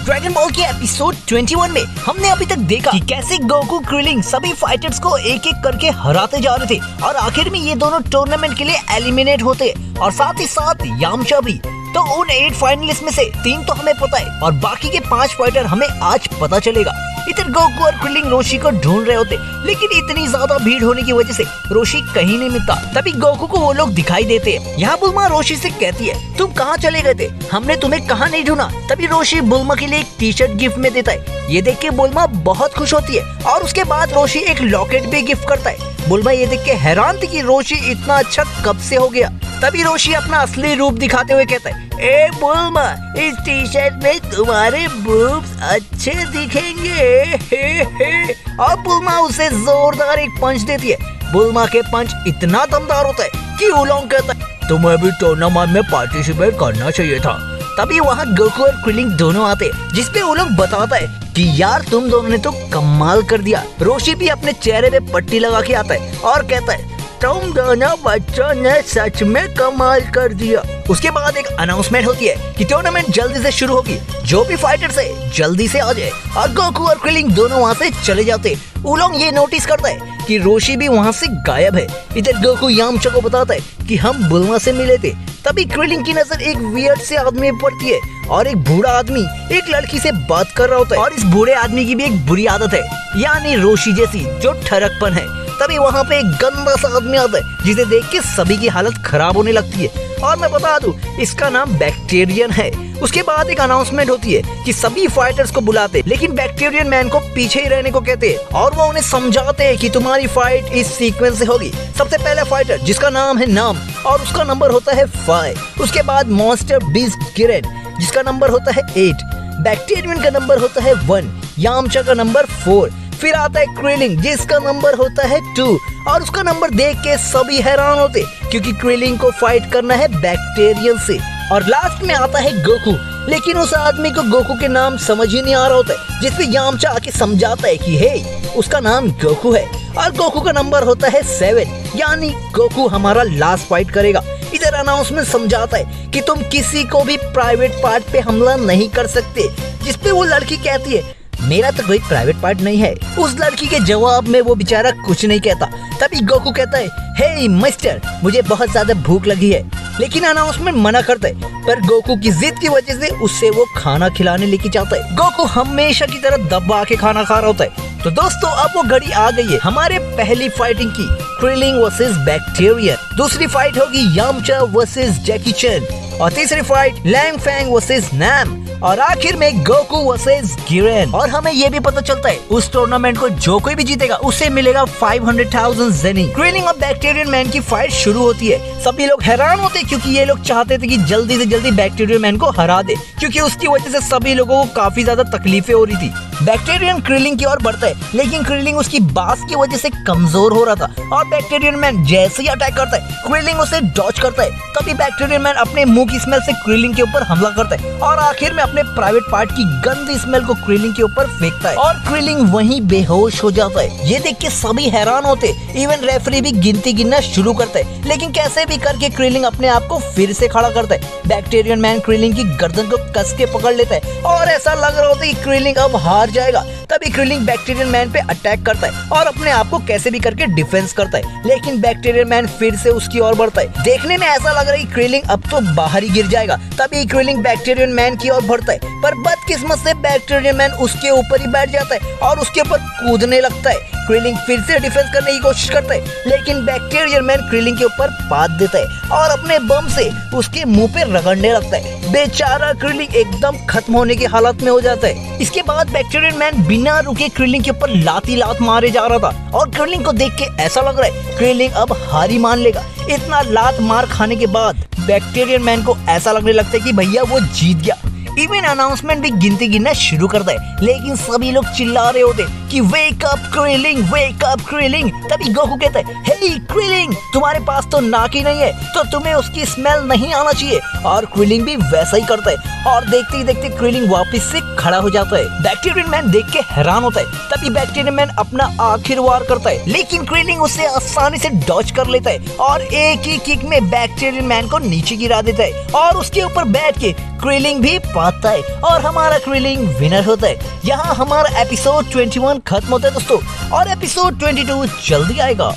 Dragon ball के episode 21 में हमने अभी तक देखा कि कैसे गोकू क्रिलिंग सभी फाइटर्स को एक एक करके हराते जा रहे थे और आखिर में ये दोनों टूर्नामेंट के लिए एलिमिनेट होते और साथ ही साथ यामचा भी। तो उन 8 फाइनलिस्ट में से 3 तो हमें पता है और बाकी के 5 फाइटर हमें आज पता चलेगा। इधर गोकू और क्रिलिंग रोशी को ढूंढ रहे होते, लेकिन इतनी ज्यादा भीड़ होने की वजह से रोशी कहीं नहीं मिलता। तभी गोकू को वो लोग दिखाई देते हैं। यहाँ बुल्मा रोशी से कहती है, तुम कहाँ चले गए थे, हमने तुम्हें कहाँ नहीं ढूंढा। तभी रोशी बुल्मा के लिए एक टी शर्ट गिफ्ट में देता है। ये देख के बुल्मा बहुत खुश होती है और उसके बाद रोशी एक लॉकेट भी गिफ्ट करता है। बुल्मा ये देख के हैरान थी कि रोशी इतना अच्छा कब से हो गया। तभी रोशी अपना असली रूप दिखाते हुए कहता है, ए बुल्मा, इस टी शर्ट में तुम्हारे बूब्स अच्छे दिखेंगे। और बुल्मा उसे जोरदार एक पंच देती है। बुल्मा के पंच इतना दमदार होता है कि उलोंग कहता है, तुम्हें भी टूर्नामेंट में पार्टिसिपेट करना चाहिए था। तभी वहाँ गोकू और क्रिलिंग दोनों आते, जिसपे उलोंग बताता है कि यार तुम दोनों ने तो कमाल कर दिया। रोशी भी अपने चेहरे पे पट्टी लगा के आता है और कहता है, तुम दोनों बच्चों ने सच में कमाल कर दिया। उसके बाद एक अनाउंसमेंट होती है कि टूर्नामेंट जल्दी से शुरू होगी, जो भी फाइटर्स है जल्दी से आ जाए। और गोकू और क्रिलिंग दोनों वहाँ से चले जाते। उलोंग ये नोटिस करता है कि रोशी भी वहाँ से गायब है। इधर गोकू यामचा को बताता है कि हम बुल्मा से मिले थे। तभी क्रिलिंग की नजर एक वियर्ड से आदमी पर पड़ती है और एक बूढ़ा आदमी एक लड़की से बात कर रहा होता है। और इस बूढ़े आदमी की भी एक बुरी आदत है, यानी रोशी जैसी, जो ठरकपन है। तभी वहाँ पे एक गंदा सा आदमी आता है, जिसे देख के सभी की हालत खराब होने लगती है। और मैं बता दूं, इसका नाम बैक्टीरियन है। उसके बाद एक अनाउंसमेंट होती है कि सभी फाइटर्स को बुलाते, लेकिन बैक्टीरियन मैन को पीछे ही रहने को कहते हैं और वो उन्हें समझाते हैं कि तुम्हारी फाइट इस सीक्वेंस से होगी। सबसे पहला फाइटर जिसका नाम है नाम और उसका नंबर होता है 5। उसके बाद मॉन्स्टर बीस्ट गिरेन जिसका नंबर होता है 8। बैक्टीरियन का नंबर होता है 1। यामचा का नंबर 4। फिर आता है क्रिलिंग जिसका नंबर होता है 2 और उसका नंबर देख के सभी हैरान होते, क्योंकि क्रिलिंग को फाइट करना है बैक्टीरियन से। और लास्ट में आता है गोकू, लेकिन उस आदमी को गोकू के नाम समझ ही नहीं आ रहा होता है, जिसपे यामचा आके समझाता है कि हे, उसका नाम गोकू है और गोकू का नंबर होता है 7, यानी गोकू हमारा लास्ट फाइट करेगा। इधर अनाउंसमेंट समझाता है कि तुम किसी को भी प्राइवेट पार्ट पे हमला नहीं कर सकते, जिसपे वो लड़की कहती है, मेरा तो कोई प्राइवेट पार्ट नहीं है। उस लड़की के जवाब में वो बेचारा कुछ नहीं कहता। तभी गोकू कहता है, हे मिस्टर, मुझे बहुत ज्यादा भूख लगी है, लेकिन अनाउंसमेंट मना करता है। पर गोकू की जिद की वजह से उससे वो खाना खिलाने लेके जाता है। गोकू हमेशा की तरह दबा के खाना खा रहा होता है। तो दोस्तों, अब वो घड़ी आ गई है हमारे पहली फाइटिंग की, क्रिलिंग वर्सेस बैक्टीरियन। दूसरी फाइट होगी यामचा वर्सेस जैकी चैन और तीसरी fight Lan Fan versus Nam और आखिर में गोकू वर्सेस गिरेन। और हमें ये भी पता चलता है उस टूर्नामेंट को जो कोई भी जीतेगा उसे मिलेगा 500,000 ज़ेनी। क्रिलिंग और बैक्टीरियन मैन की फाइट शुरू होती है। सभी लोग हैरान होते क्योंकि ये लोग चाहते थे कि जल्दी से जल्दी बैक्टीरियन मैन को हरा दे, क्योंकि उसकी वजह से सभी लोगों को काफी ज्यादा तकलीफें हो रही थी। बैक्टीरियन क्रिलिंग की ओर बढ़ता है, लेकिन क्रिलिंग उसकी बास की वजह से कमजोर हो रहा था और बैक्टीरियन मैन जैसे ही अटैक करता है, क्रिलिंग उसे डॉज करता है। तभी बैक्टीरियन मैन अपने मुंह की स्मेल से क्रिलिंग के ऊपर हमला करता है और आखिर में अपने प्राइवेट पार्ट की गंदी स्मेल को क्रिलिंग के ऊपर फेंकता है और क्रिलिंग वहीं बेहोश हो जाता है। ये देख के सभी हैरान होते, इवन रेफरी भी गिनती गिनना शुरू करता है, लेकिन कैसे भी करके क्रिलिंग अपने आप को फिर से खड़ा करता है। बैक्टीरियन मैन क्रिलिंग की गर्दन को कस के पकड़ लेता है और ऐसा लग रहा होता है कि क्रिलिंग अब हार जाएगा। तभी क्रिलिंग बैक्टीरियन मैन पे अटैक करता है और अपने आप को कैसे भी करके डिफेंस करता है, लेकिन बैक्टीरियन मैन फिर से उसकी ओर बढ़ता है। देखने में ऐसा लग रहा है कि क्रिलिंग अब तो बाहर ही गिर जाएगा। तभी क्रिलिंग बैक्टीरियन मैन की ओर बढ़ता है, पर बदकिस्मत से बैक्टीरियन मैन उसके ऊपर ही बैठ जाता है और उसके ऊपर कूदने लगता है। क्रिलिंग फिर से डिफेंस करने की कोशिश करता है, लेकिन बैक्टीरियन मैन क्रिलिंग के ऊपर पाद देता है और अपने बम से उसके मुंह पे रगड़ने लगता है। बेचारा क्रिलिंग एकदम खत्म होने की हालत में हो जाता है। इसके बाद बैक्टीरियन मैन बिना रुके क्रिलिंग के ऊपर लाती लात मारे जा रहा था और क्रिलिंग को देख के ऐसा लग रहा है क्रिलिंग अब हार ही मान लेगा। इतना लात मार खाने के बाद बैक्टीरियन मैन को ऐसा लगने लगता है कि भैया वो जीत गया। इवन अनाउंसमेंट भी गिनती गिनना शुरू करता है, लेकिन सभी लोग चिल्ला रहे होते कि वेक अप क्रिलिंग। तभी गोकू कहता है, हे क्रिलिंग, तुम्हारे पास तो नाक ही नहीं है, तो तुम्हें उसकी स्मेल नहीं आना चाहिए। और क्रिलिंग भी वैसा ही करता है और देखते ही देखते क्रिलिंग वापस से खड़ा हो जाता है। बैक्टीरियन मैन देख के हैरान होता है। तभी बैक्टीरियन मैन अपना आखिर वार करता है, लेकिन क्रिलिंग उसे आसानी से डॉज कर लेता है और एक ही किक में बैक्टीरियन मैन को नीचे गिरा देता है और उसके ऊपर बैठ के क्रिलिंग भी पाता है और हमारा क्रिलिंग विनर होता है। यहाँ हमारा एपिसोड 21 खत्म होता है दोस्तों, और एपिसोड 22 जल्दी आएगा।